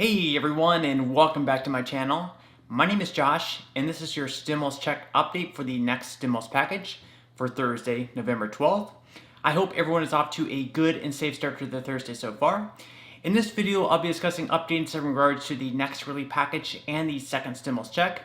Hey everyone, and welcome back to my channel. My name is Josh, and this is your stimulus check update for the next stimulus package for Thursday, November 12th. I hope everyone is off to a good and safe start to the Thursday so far. In this video, I'll be discussing updates in regards to the next relief package and the second stimulus check.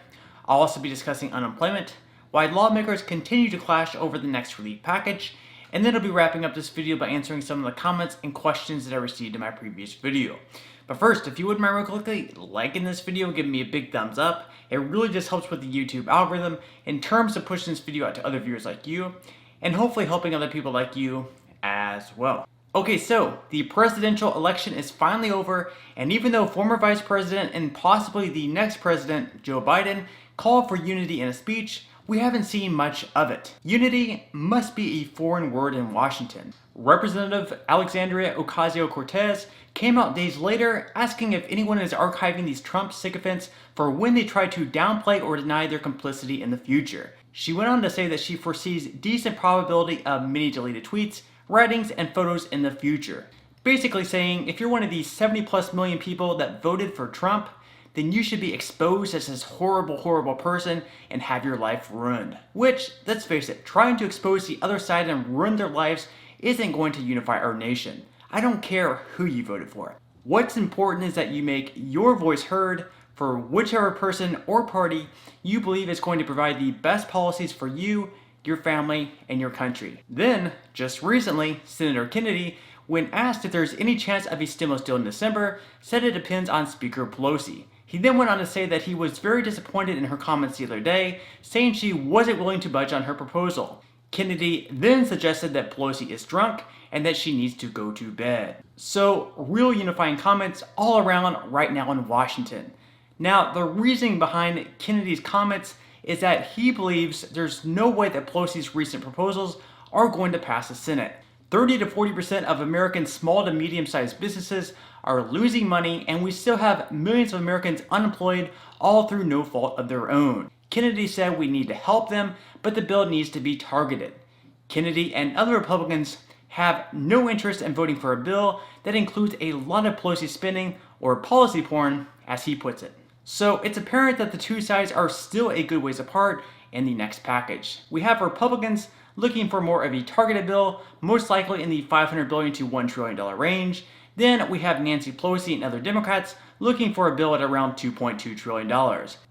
I'll also be discussing unemployment, why lawmakers continue to clash over the next relief package, and then I'll be wrapping up this video by answering some of the comments and questions that I received in my previous video. But first, if you wouldn't mind real quickly liking this video, giving me a big thumbs up, it really just helps with the YouTube algorithm in terms of pushing this video out to other viewers like you, and hopefully helping other people like you as well. Okay, so the presidential election is finally over, and even though former Vice President and possibly the next president, Joe Biden, called for unity in a speech, we haven't seen much of it. Unity must be a foreign word in Washington. Representative Alexandria Ocasio-Cortez came out days later asking if anyone is archiving these Trump sycophants for when they try to downplay or deny their complicity in the future. She went on to say that she foresees decent probability of many deleted tweets, writings, and photos in the future. Basically saying if you're one of these 70+ million people that voted for Trump, then you should be exposed as this horrible person and have your life ruined. Which, let's face it, trying to expose the other side and ruin their lives isn't going to unify our nation. I don't care who you voted for. What's important is that you make your voice heard for whichever person or party you believe is going to provide the best policies for you, your family, and your country. Then, just recently, Senator Kennedy, when asked if there's any chance of a stimulus deal in December, said it depends on Speaker Pelosi. He then went on to say that he was very disappointed in her comments the other day, saying she wasn't willing to budge on her proposal. Kennedy then suggested that Pelosi is drunk and that she needs to go to bed. So, real unifying comments all around right now in Washington. Now, the reasoning behind Kennedy's comments is that he believes there's no way that Pelosi's recent proposals are going to pass the Senate. 30 to 40% of American small to medium-sized businesses are losing money, and we still have millions of Americans unemployed, all through no fault of their own. Kennedy said we need to help them, but the bill needs to be targeted. Kennedy and other Republicans have no interest in voting for a bill that includes a lot of Pelosi spending, or policy porn, as he puts it. So it's apparent that the two sides are still a good ways apart in the next package. We have Republicans looking for more of a targeted bill, most likely in the $500 billion to $1 trillion range. Then we have Nancy Pelosi and other Democrats looking for a bill at around $2.2 trillion.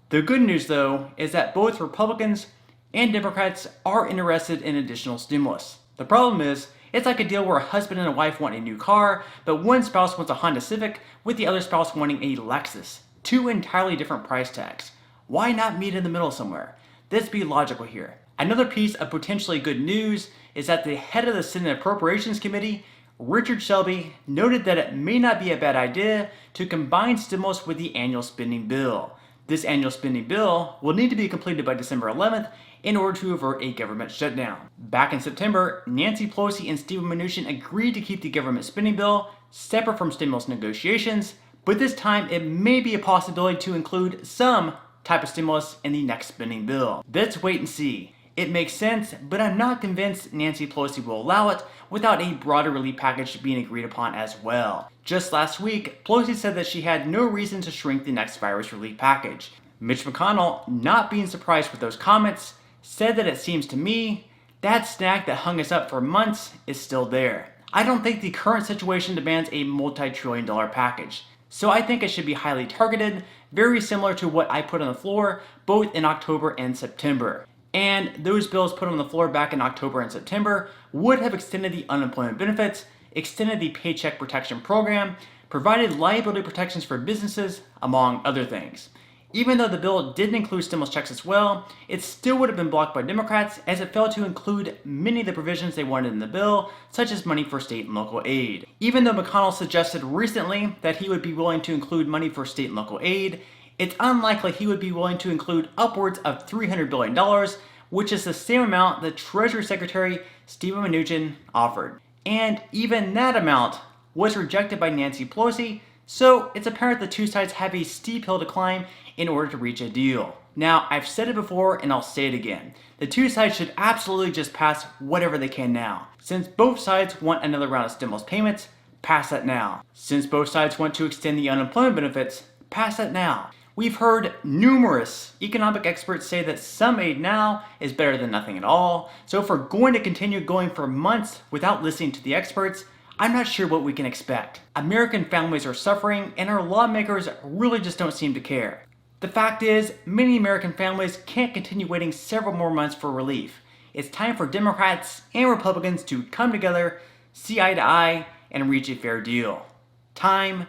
The good news, though, is that both Republicans and Democrats are interested in additional stimulus. The problem is, it's like a deal where a husband and a wife want a new car, but one spouse wants a Honda Civic with the other spouse wanting a Lexus. Two entirely different price tags. Why not meet in the middle somewhere? Let's be logical here. Another piece of potentially good news is that the head of the Senate Appropriations Committee, Richard Shelby, noted that it may not be a bad idea to combine stimulus with the annual spending bill. This annual spending bill will need to be completed by December 11th in order to avert a government shutdown. Back in September, Nancy Pelosi and Steven Mnuchin agreed to keep the government spending bill separate from stimulus negotiations, but this time it may be a possibility to include some type of stimulus in the next spending bill. Let's wait and see. It makes sense, but I'm not convinced Nancy Pelosi will allow it without a broader relief package being agreed upon as well. Just last week, Pelosi said that she had no reason to shrink the next virus relief package. Mitch McConnell, not being surprised with those comments, said that it seems to me that snack that hung us up for months is still there. I don't think the current situation demands a multi-trillion-dollar package. So I think it should be highly targeted, very similar to what I put on the floor both in October and September. And those bills put on the floor back in October and September would have extended the unemployment benefits, extended the Paycheck Protection Program, provided liability protections for businesses, among other things. Even though the bill didn't include stimulus checks as well, it still would have been blocked by Democrats as it failed to include many of the provisions they wanted in the bill, such as money for state and local aid. Even though McConnell suggested recently that he would be willing to include money for state and local aid, it's unlikely he would be willing to include upwards of $300 billion, which is the same amount that Treasury Secretary Steven Mnuchin offered. And even that amount was rejected by Nancy Pelosi, so it's apparent the two sides have a steep hill to climb in order to reach a deal. Now, I've said it before and I'll say it again. The two sides should absolutely just pass whatever they can now. Since both sides want another round of stimulus payments, pass that now. Since both sides want to extend the unemployment benefits, pass that now. We've heard numerous economic experts say that some aid now is better than nothing at all. So if we're going to continue going for months without listening to the experts, I'm not sure what we can expect. American families are suffering and our lawmakers really just don't seem to care. The fact is, many American families can't continue waiting several more months for relief. It's time for Democrats and Republicans to come together, see eye to eye, and reach a fair deal. Time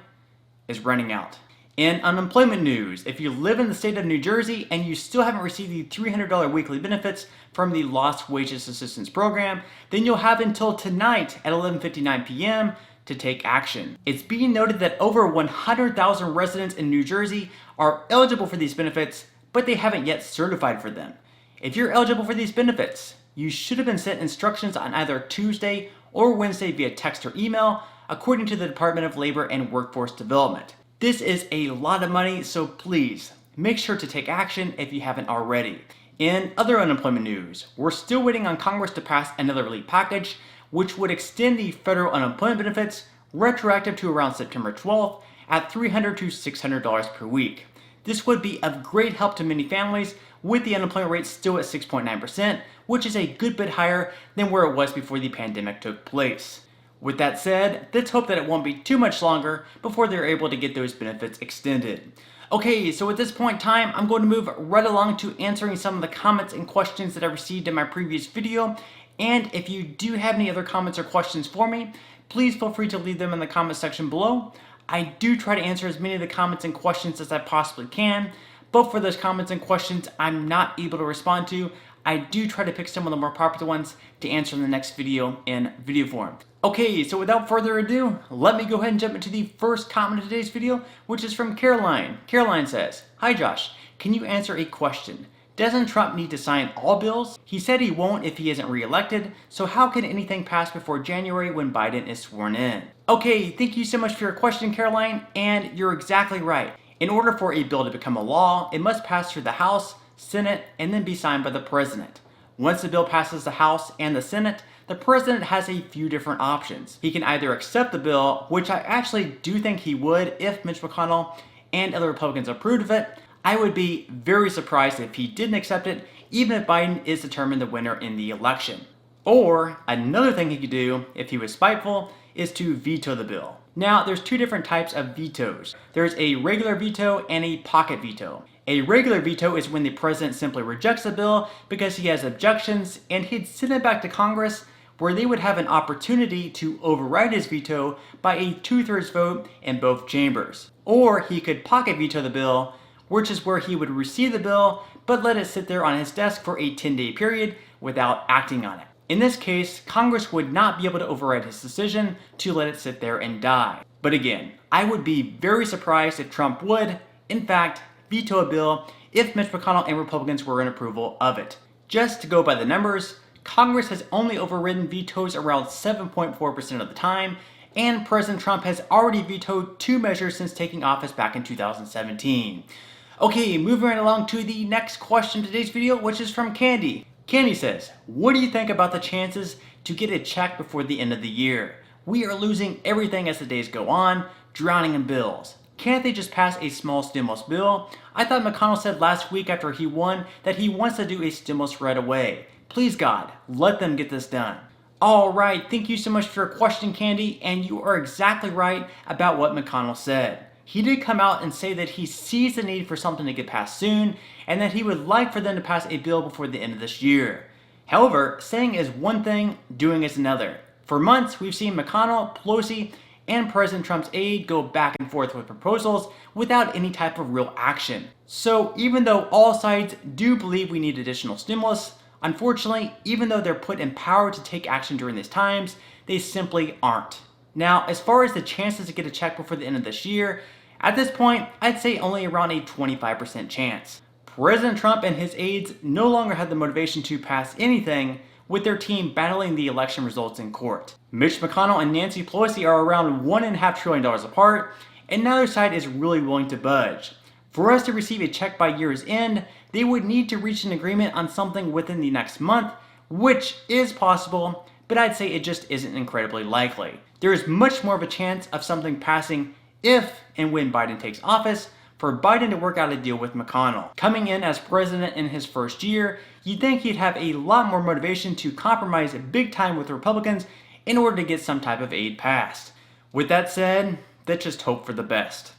is running out. In unemployment news, if you live in the state of New Jersey and you still haven't received the $300 weekly benefits from the Lost Wages Assistance Program, then you'll have until tonight at 11:59 p.m. to take action. It's being noted that over 100,000 residents in New Jersey are eligible for these benefits, but they haven't yet certified for them. If you're eligible for these benefits, you should have been sent instructions on either Tuesday or Wednesday via text or email, according to the Department of Labor and Workforce Development. This is a lot of money, so please make sure to take action if you haven't already. In other unemployment news, we're still waiting on Congress to pass another relief package, which would extend the federal unemployment benefits retroactive to around September 12th at $300 to $600 per week. This would be of great help to many families, with the unemployment rate still at 6.9%, which is a good bit higher than where it was before the pandemic took place. With that said, let's hope that it won't be too much longer before they're able to get those benefits extended. Okay, so at this point in time, I'm going to move right along to answering some of the comments and questions that I received in my previous video. And if you do have any other comments or questions for me, please feel free to leave them in the comment section below. I do try to answer as many of the comments and questions as I possibly can, but for those comments and questions I'm not able to respond to, I do try to pick some of the more popular ones to answer in the next video in video form. Okay, so without further ado, let me go ahead and jump into the first comment of today's video, which is from Caroline. Caroline says, "Hi Josh, can you answer a question? Doesn't Trump need to sign all bills? He said he won't if he isn't reelected, so how can anything pass before January when Biden is sworn in?" Okay, thank you so much for your question, Caroline, and you're exactly right. In order for a bill to become a law, it must pass through the House, Senate, and then be signed by the President. Once the bill passes the House and the Senate, the President has a few different options. He can either accept the bill, which I actually do think he would if Mitch McConnell and other Republicans approved of it. I would be very surprised if he didn't accept it, even if Biden is determined the winner in the election. Or another thing he could do, if he was spiteful, is to veto the bill. Now, there's two different types of vetoes. There's a regular veto and a pocket veto. A regular veto is when the president simply rejects a bill because he has objections, and he'd send it back to Congress where they would have an opportunity to override his veto by a 2/3 vote in both chambers. Or he could pocket veto the bill, which is where he would receive the bill but let it sit there on his desk for a 10-day period without acting on it. In this case, Congress would not be able to override his decision to let it sit there and die. But again, I would be very surprised if Trump would, in fact, veto a bill if Mitch McConnell and Republicans were in approval of it. Just to go by the numbers, Congress has only overridden vetoes around 7.4% of the time, and President Trump has already vetoed 2 measures since taking office back in 2017. Okay, moving right along to the next question in today's video, which is from Candy. Candy says, "What do you think about the chances to get a check before the end of the year? We are losing everything as the days go on, drowning in bills. Can't they just pass a small stimulus bill? I thought McConnell said last week after he won that he wants to do a stimulus right away. Please God, let them get this done." Alright, thank you so much for your question, Candy, and you are exactly right about what McConnell said. He did come out and say that he sees the need for something to get passed soon, and that he would like for them to pass a bill before the end of this year. However, saying is one thing, doing is another. For months, we've seen McConnell, Pelosi, and President Trump's aide go back and forth with proposals without any type of real action. So even though all sides do believe we need additional stimulus, unfortunately, even though they're put in power to take action during these times, they simply aren't. Now, as far as the chances to get a check before the end of this year, at this point, I'd say only around a 25% chance. President Trump and his aides no longer have the motivation to pass anything, with their team battling the election results in court. Mitch McConnell and Nancy Pelosi are around $1.5 trillion apart, and neither side is really willing to budge. For us to receive a check by year's end, they would need to reach an agreement on something within the next month, which is possible, but I'd say it just isn't incredibly likely. There is much more of a chance of something passing if and when Biden takes office for Biden to work out a deal with McConnell. Coming in as president in his first year, you'd think he'd have a lot more motivation to compromise big time with Republicans in order to get some type of aid passed. With that said, let's just hope for the best.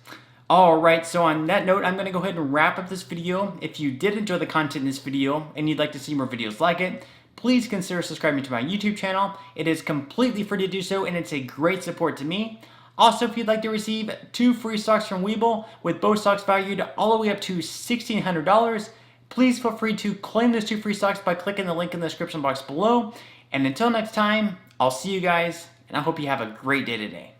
Alright, so on that note, I'm going to go ahead and wrap up this video. If you did enjoy the content in this video and you'd like to see more videos like it, please consider subscribing to my YouTube channel. It is completely free to do so and it's a great support to me. Also, if you'd like to receive 2 free stocks from Webull with both stocks valued all the way up to $1,600, please feel free to claim those 2 free stocks by clicking the link in the description box below. And until next time, I'll see you guys and I hope you have a great day today.